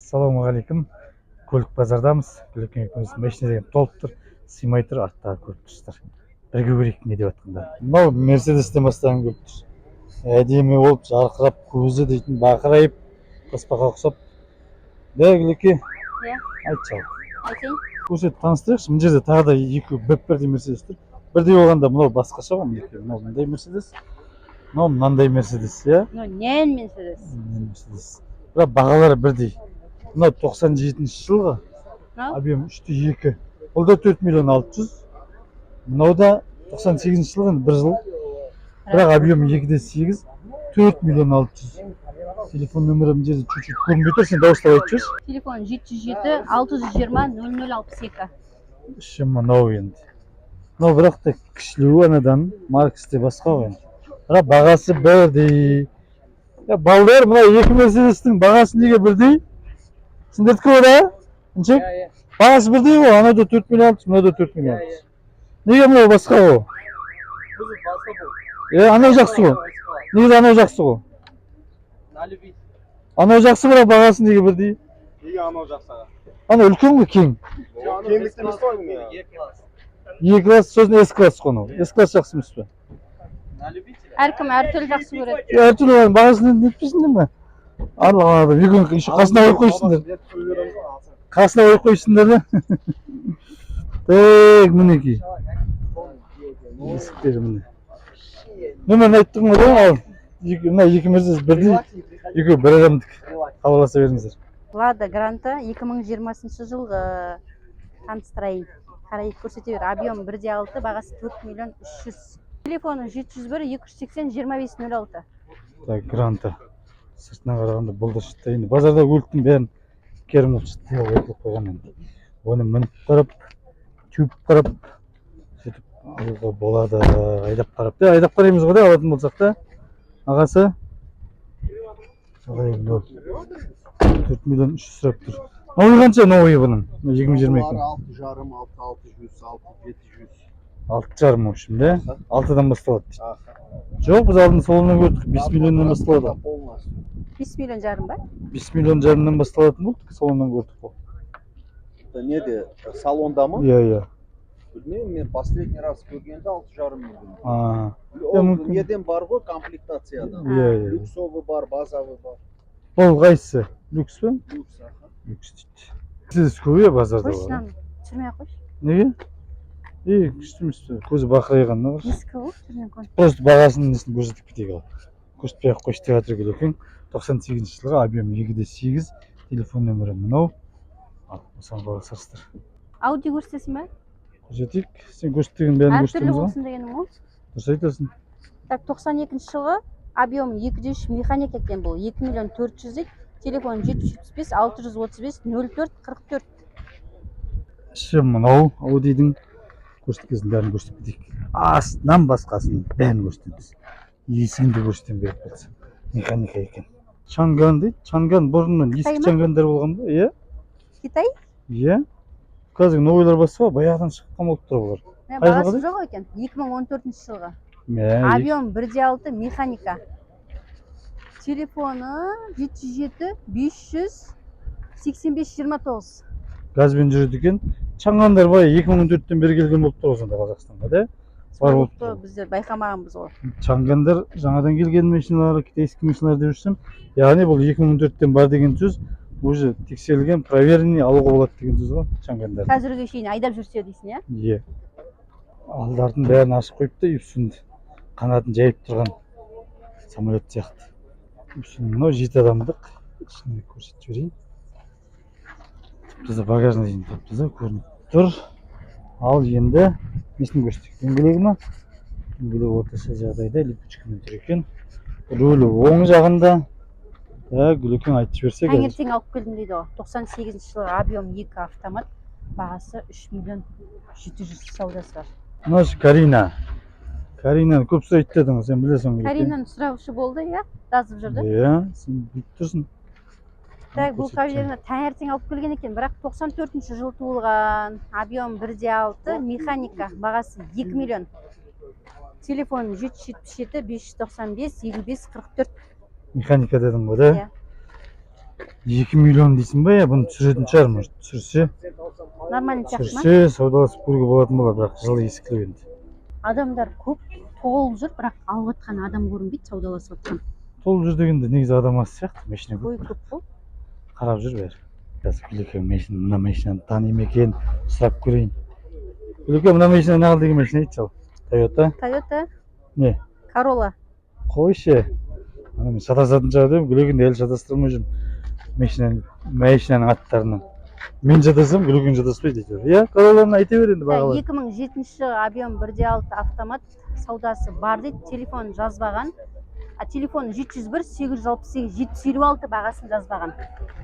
Ассалаумағалейкум. Көлік базардамыз. Көлік екеуміз машина толып тұр. Сыймай тұр, арттағы көлік тұрсыздар. Бірге көрейік не деп жатқандар. Мынау Мерседестен бастаған көлік тұр. Әдемі болып, жарқырап, көзі дейтін бақырайып, қоспаға ұқсап. Да, Гүлеке? Иә. Айтшы ал. Айтайын. Көрсет, таныстырайықшы. Мына жерде тағы да екі бірдей Мерседес тұр. Бірдей болғанда мынау басқаша ғой, Гүлеке. Мынау мындай Мерседес. Мынау мынандай Мерседес, иә? Не Мерседес? Мерседес. Бірақ бағалары бірдей. Мынау 97-ші жылғы. Объем 3.2. Бұл да 4 миллион 600. Мынау да 98-ші жылғы, бір жыл. Бірақ объем 2.8, 4 миллион 600. Телефон нөмірім жерде чуть-чуть көрінбей тұр, сен дауыстап айтып жүрші. Телефон 707 620 0062. Іші мынау енді. Мынау бірақ та кішілеу анадан, маркасы де басқа ғой енді. Бірақ бағасы бірдей. Балдар, мына екі Мерседестің бағасы неге бірдей? Сендердікі ғой да? Үншек? Бағасы бірдей ғой, анау да 4 миллион 600, мынау да 4 миллион 600. Неге мынау басқа ғой? Анау жақсы ғой. Неге анау жақсы ғой? Анау жақсы бірақ бағасы неге бірдей? Неге анау жақсыға? Анау үлкен ғой, кең. Кеңдікті емес қой мен. E-класс, сосын S-класс қой анау. S-класс жақсы емес пе? Әркім әртүрлі жақсы көреді. Әртүрлі бағасын нетпейсіңдер ме? Алла, екі қасына қойып қойсыңдар. Қасына қойып қойсыңдар да. Так, мінекей. Есіктері міне. Нөмірін айттың ғой да? Мына екі Мерседес бірдей, екеуі бір адамдық. Хабарласа беріңіздер. Лада Гранта 2020 жылғы таныстырайын. Қарайып көрсете бер. Объем 1.6, бағасы 4 миллион 300. Телефоны 701 280 2506. Так, Гранта. Сыртынан қарағанда бұл да шытта. Енді базарда көліктің бәрін керім ұлт шытты қойылып қойған енді. Оны мініп қарап, түйіп қарап, сөйтіп алуға болады, айдап қарап. Айдап қараймыз ғой да, алатын болсақ та. Ағасы? 4 миллион 300 сұрап тұр. Новый қанша новый бұның? 2022. 6,5, 6,600, 6,700. 6,5 мың үшін, да? 6-дан басталады. Жоқ, біз алдын солынан көрдік, 5 миллионнан басталады. 5 миллион жарым ба? 5 миллион жарымнан басталатын болдық, солынан көрдік қой. Неде, салонда ма? Иә. Білмеймін, мен последний раз көргенде 6,5 миллион. Неден бар ғой комплектацияда. Иә. Люксовы бар, базовы бар. Ол қайсысы? Люкс пе? Люкс, аха. Люкс дейді. Сіз көбе базарда Қойшы, бар. наны түсірмей қойшы. Неге? Күшті емес пе? Көзі бақырайған, не қойшы? Ескі ғой, түрінен көн. Просто бағасын несін көрсетіп кетейік ал. Көрсетпей ақ қойшы деп жатыр екен. 98-ші жылғы объем 2.8, телефон нөмірі мынау. Осыған бағасырсыздар. Ауди көрсетесің бе? Көрсетейік. Сен көрсетеген бәрін Әртүрлі көрсетеміз ғой. болсын дегенім ғой. Дұрыс айтасың. Так, 92 жылғы объем 203 механика екен бұл. 2 миллион 400 дейді. Телефон 775 635 04 44. Іші мынау Аудидің көрсеткесін бәрін көрсетіп кетейік. Астынан басқасын бәрін көрсетеміз. Есігін де көрсетем беріп болса. Механика екен. Чанган дейді. Чанган бұрыннан ескі чангандар болған ба? Иә? Китай? Иә. Қазір новойлар басқа, баяғыдан шыққан болып тұр бұлар. Бағасы жоқ екен. 2014 жылғы. Объем 1.6 механика. Телефоны 707 585 29. Газбен жүреді екен. Чангандар бай 2014-тен бері келген болып тұр осында Қазақстанға, да? Бар болып тұр. Біздер байқамағанбыз ғой. Чангандар жаңадан келген машиналар, китайский машиналар деп жүрсем, яғни бұл 2014-тен бар деген сөз, уже тексерілген, проверенный алуға болады деген сөз ғой, Чангандар. Қазірге шейін айдап жүрсе дейсің, иә? Иә. Алдардың бәрін ашып қойып та, үпсінді. Қанатын жайып тұрған самолет сияқты. Үпсін, мынау 7 адамдық. Ішінде көрсетіп жіберейін. Тіпті багажына дейін тіпті көрініп тұр. Ал енді несін көрсетейік? Дөңгелегі ма? Дөңгелегі орташа жағдайда липучкамен тұр екен. Рөлі оң жағында. Гүлекең айтып жіберсе қазір. Таңертең алып келдім дейді ғой. 98 жылғы объем 2 автомат. Бағасы 3 миллион 700 саудасы бар. Мынау Карина. Каринаны көп сұрайды дедің, сен білесің. Каринаны сұраушы болды, иә? Жазып жүрді. Иә, сен біліп тұрсың. Так, бұл каверлеріне таңертең алып келген екен, бірақ 94 жыл туылған. Объем 1.6 механика. Бағасы 2 миллион. Телефон 777 595 55 44. Механика дедің ғой, да? 2 миллион дейсің ба? Я бұны түсіретін шығар, может, түсірсе. Нормальный сияқты ма? Түсірсе, саудаласып көруге болатын болады, бірақ жылы ескілеу енді. Адамдар көп толып жүр, бірақ алып жатқан адам көрінбейді, саудаласып жатқан. Толып жүр дегенде негізі адам аз сияқты, машина Ой, көп. көп қой. Қарап жүр бәрі. Қазір Гүлеке мына машинаны тани ма екен, сұрап көрейін. Гүлеке, мына машина не деген машина айтшы ал? Toyota? Toyota, Не? Corolla. Қойшы. Мен шатасатын шығар деймін, Гүлекені әлі шатастыра алмай жүрмін. Машинаның аттарынан. Мен шатасам, Гүлекен шатаспайды дейді. Иә, Corollаны айта бер енді бағалар. 2007 жылғы объем 1.6 автомат саудасы бар дейді, телефон жазбаған. Телефон 701 868 756 бағасын жазбаған.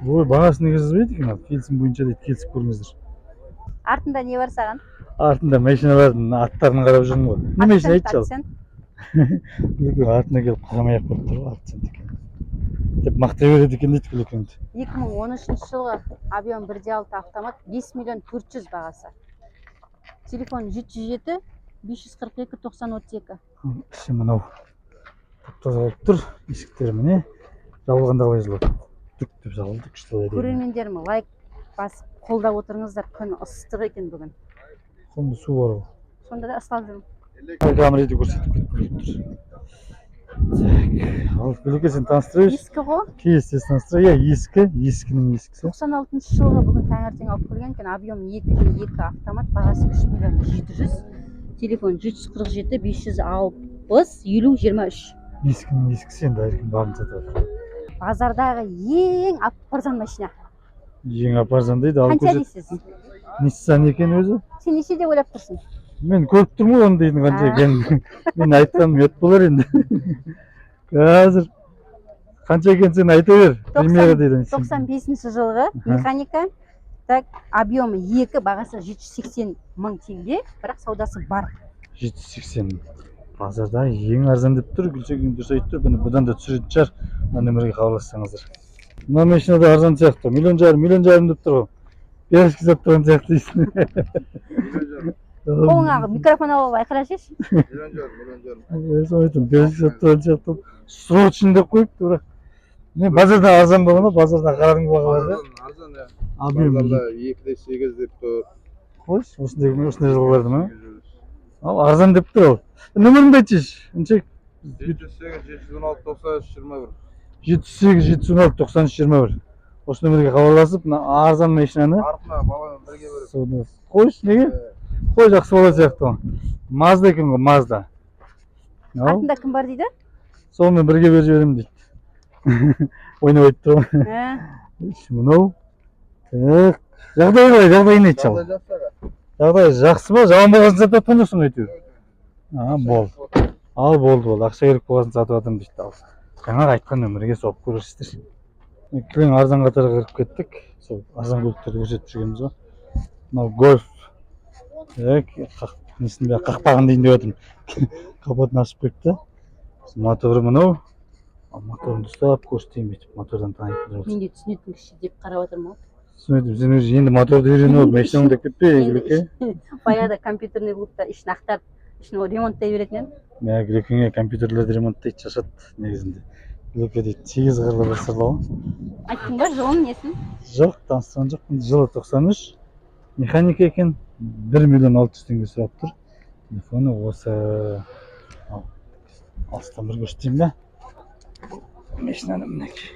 Ой, бағасын неге жазбайды екен ал? Келісім бойынша дейді, келісіп көріңіздер. Артында не бар саған? Артында машиналардың аттарын қарап жүрмін ғой. Не машина айтшы ал? Гүлекен артына келіп қарамай-ақ қойып тұр ғой, акцент екен. Деп мақтай береді екен дейді Гүлекенді. 2013 жылғы объем 1.6 автомат 5 миллион 400 бағасы. Телефон 707 542 9032. Іші мынау таптаза болып тұр, есіктері міне жабылғанда қалай жылады. Түк деп жабылды, күшті олай дейді. Көрермендерім лайк басып қолдап отырыңыздар, күн ыстық екен бүгін. Сонда су бар ғой. Сонда да ысталып жүрмін. Камерада көрсетіп кетіп тұр. Так, ал Гүлеке сен таныстырайыншы. Ескі ғой? Кейсте таныстыр. Иә, ескінің ескісі. 96 жылғы бүгін таңертең алып келген екен, объем 2 автомат, бағасы 3 миллион 700. Телефон 747 560 50 23. Ескінің ескісі енді әркім барын сатады. Базардағы ең арзан машина. Ең арзан дейді, ал Қанша көрсет. дейсіз? Nissan екен өзі. Сен неше деп ойлап тұрсың? Мен көріп тұрмын ғой оны дейтін қанша екенін. Мен айтсам ұят болар енді. Қазір қанша екенін сен айта бер. Примері дейді. 95 жылғы механика. Так, объемы 2, бағасы 780 мың теңге, бірақ саудасы бар. 780. Базарда ең арзан деп тұр. Гүлсекең дұрыс айтып тұр. Бұдан да түсіретін шығар. Мына нөмірге хабарлассаңыздар. Мына машина да арзан сияқты. Миллион жарым деп тұр ғой. Берішке сатып тұрған сияқты дейсің. Қолыңа микрофон алып айқайлашшы. Миллион жарым. Берішке сатып тұрған сияқты. Срочно деп қойыпты бірақ. Не базарда арзан болғанда базарда қарадың бағаларды. Арзан иә. Базарда 2.8 деп тұр. Қойшы, осындай жылғыларды ма? Ал арзан деп тұр ол. Нөміріңді айтшы. 78-716-93-21. Осы нөмірге хабарласып, арзан машинаны Артына баламен бірге беріп. қойшы, неге? Қой, жақсы бала сияқты ол. Мазда екен ғой, Мазда. Артында кім бар дейді? Сонымен бірге беріп жіберем дейді. Ойнап айтып тұр ғой. Мынау. Так, жағдай қалай, жағдайын айтшы ал. Жағдай жақсы ба, жаман болғасын сатып жатқан жоқсың әйтеуір. Болды. Ал болды. Ақша керек болғасын сатып жатырмын дейді ал. Жаңағы айтқан нөмірге соғып көресіздер. Кілең арзан қатарға кіріп кеттік. Сол арзан көліктерді көрсетіп жүргеніміз ғой. Мынау Golf. Несін бе қақпағын дейін деп жатырмын. Капотын ашып қойыпты. Моторы мынау. Моторын ұстап көрсетейін бүйтіп. Мотордан танитын жоқсың. Мен де түсінетін кіші деп қарап отырмын ғой. Түсінетіп, сен өзі енді моторды үйреніп алып, машинаң деп кетпе, Гүлеке. Баяғыда компьютерный клубта ішін ақтарып, ішін ремонттай беретін едім. Мен Гүлекеңе компьютерлерді ремонттайды, шашады негізінде. Гүлеке дейді, 8 қырлы бір сырлау. Айттың ба жылын несін? Жоқ, таныстырған жоқпын. Жылы 93. Механика екен, 1 миллион 600 теңге сұрап тұр. Телефоны осы. Алыстан бір көрсетейін бе? Машинаны мінекей.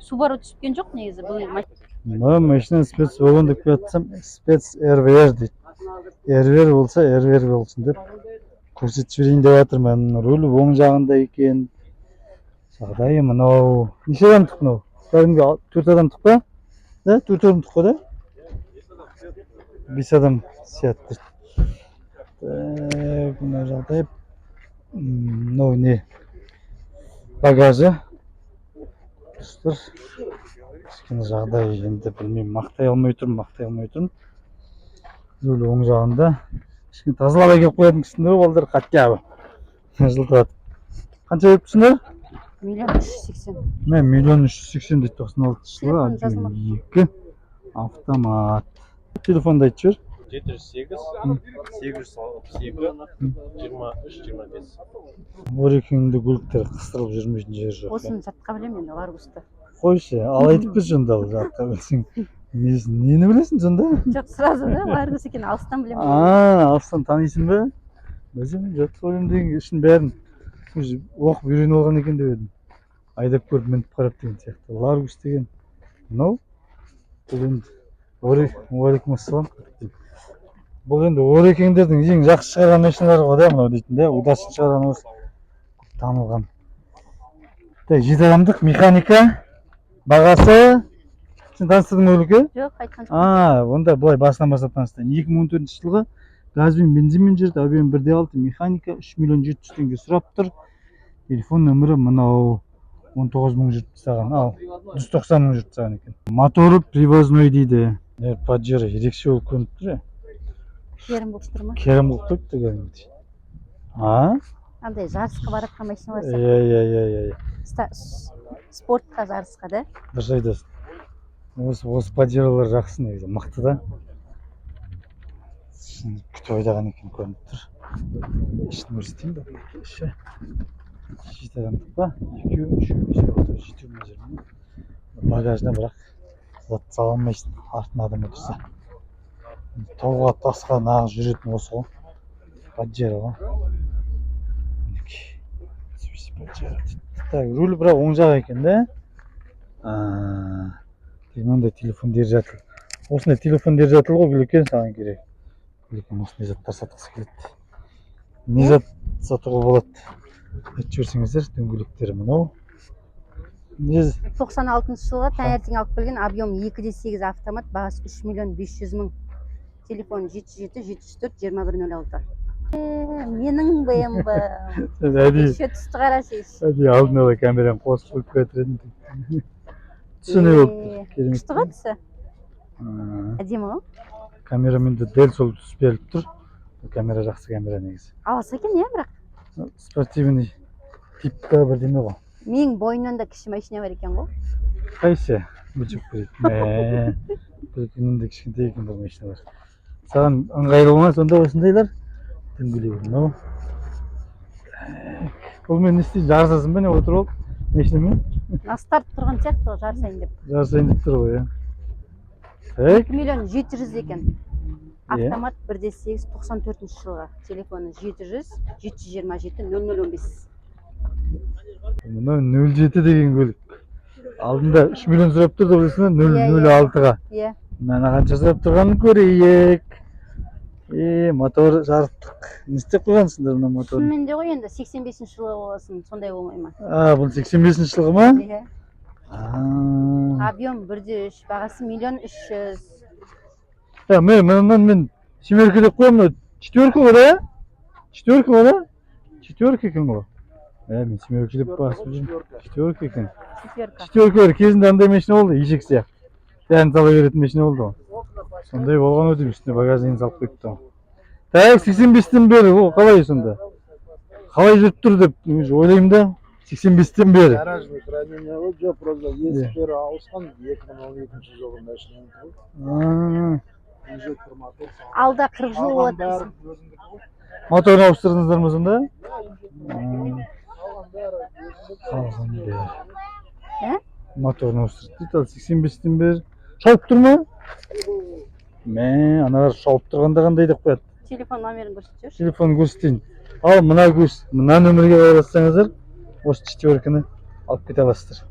Subaru түспкен жоқ негізі бұл Мына машина спец болған деп жатсам, спец РВР дейді. РВР болса, РВР болсын деп көрсетіп жіберейін деп жатырмын. Руль оң жағында екен. Жағдайы мынау. Неше адамдық мынау? Кәдімгі 4 адамдық па? Да, 4 адамдық қой да? 5 адам сияқты. Так, мына жағдай. Мынау не? Багажы. Достар. Кішкене жағдай енді білмеймін, мақтай алмай тұрмын. Рөлі оң жағында. Кішкене тазалап әкеліп қоятын кісінде ғой, балдар қатты абы. Жылтыратып. Қанша беріп тұрсыңдар? Миллион 380. Мен миллион 380 дейді 96 жылы. 2 автомат. Телефонды айтып жібер. 708-832-23-25. Орекеңді көліктер қыстырылып жүрмейтін жері жоқ. Осыны сатқа білем енді Ларгусты. қойшы, ал айтып берші онда ал жаққа білсең. Нені білесің сонда? Жоқ, сразу да Ларгус екен алыстан білемін. Алыстан танисың ба? Білсем, жатып ойлаймын деген үшін бәрін уже оқып үйреніп алған екен деп едім. Айдап көріп мініп қарап деген сияқты. Ларгус деген мынау бұл енді уалейкумассалам. Бұл енді орекеңдердің ең жақсы шығарған машиналары ғой да, мынау дейтін де, удасын шығарған осы танылған. Так, 7 адамдық механика бағасы сен таныстырдың ба Өлке? Жоқ, айтқан жоқ. Онда былай басынан бастап таныстырайын. 2014 жылғы газ бен бензинмен жүрді, объем 1.6 механика 3 миллион 700 теңге сұрап тұр. Телефон нөмірі мынау 19 мың жүрді саған, ал 190 мың жүрді саған екен. Моторы привозной дейді. Паджеро ерекше болып көрініп тұр. Керім болып тұр ма? Керім болып қойыпты кәдімгідей. Андай жарысқа барып жатқан машина бар Иә. Спортқа жарысқа да. Дұрыс айтасың. Осы паджеролар жақсы негізі, мықты да. Күтіп ойдаған екен көрініп тұр. Ішін өрістейін ба? Іші. 7 адамдық па? 2, 3, 5, 6, 7 жүрмін. Багажына бірақ зат сала алмайсың, артына адам отырса. Тауға тасқа нағыз жүретін осы ғой. Паджеро ғой. Так, руль бірақ оң жақ екен да. Мынандай телефон держатель. Осындай телефон держатель ғой Гүлекен саған керек. Гүлекен осындай заттар сатқысы келеді. Не зат сатуға болады? Айтып жіберсеңіздер, дөңгелектері мынау. 96 жылға таңертең алып келген, объем 2.8 автомат, бағасы 3 миллион 500 мың. Телефон 77-74-2106. Менің БМВ. Еще түсті қарасыз. Алдын ала камераны қосып қойып кетір едім. Түсі не болып? Күшті ғой түсі? Әдемі ғой? Камерамен де дәл сол түс беріліп тұр. Камера жақсы камера негізі. Аласа екен иә бірақ? Спортивный типка бірдеме ғой. Менің бойымнан да кіші машина бар екен ғой? Қайсы? Бүлчіп көрейді. Бүлкеннен де кішкентай екен бұл машиналар. Саған ыңғайлы ма сонда осындайлар? Дөңгелегі мынау. Бұл мен не істейді? Жарысасың ба не отыр ол машинамен? Астарып тұрған сияқты ғой жарысайын деп. Жарысайын деп тұр ғой, 2 миллион 700 екен. Автомат 1.8 94 жылға. Телефоны 700-727-0015. Мына 07 деген көлік. Алдында 3 миллион сұрап тұрды білесің ба? 006-ға. Иә. Мына қанша сұрап тұрғанын көрейік. Мотор жарықтық. Не істеп қойғансыңдар мына моторын? Шынымен де ғой енді 85 жылға боласың, сондай болмай ма? Бұл 85 жылғы ма? Иә. Объем 1.3, бағасы 1.300.000. Мен семерка деп қоямын, четверка ғой да? Четверка ғой да? Четверка екен ғой. Мен семерка деп басып жүрмін. Четверка екен. Четверка кезінде андай машина болды, ешек сияқты. Дән сала беретін машина болды ғой. Сондай болған өтім үстіне багажнигін салып қойыпты. Так, 85-тен бері, қалай сонда? Қалай жүріп тұр деп ойлаймын да, 85-тен бері. Гаражный хранение ғой, жоқ, просто есіктері ауысқан 2012 жылғы машина. Алда 40 жыл болады дейсің. Моторын ауыстырдыңыздар ма сонда? Қалған бері. Моторын ауыстырды, 85-тен бері. Шауып тұр ма? Аналар шауып тұрғанда қандай деп қояды? Телефон номерін көрсетіп жүрші. Телефон көрсетейін. Ал мына нөмірге хабарлассаңыздар, осы четверканы алып кете аласыздар.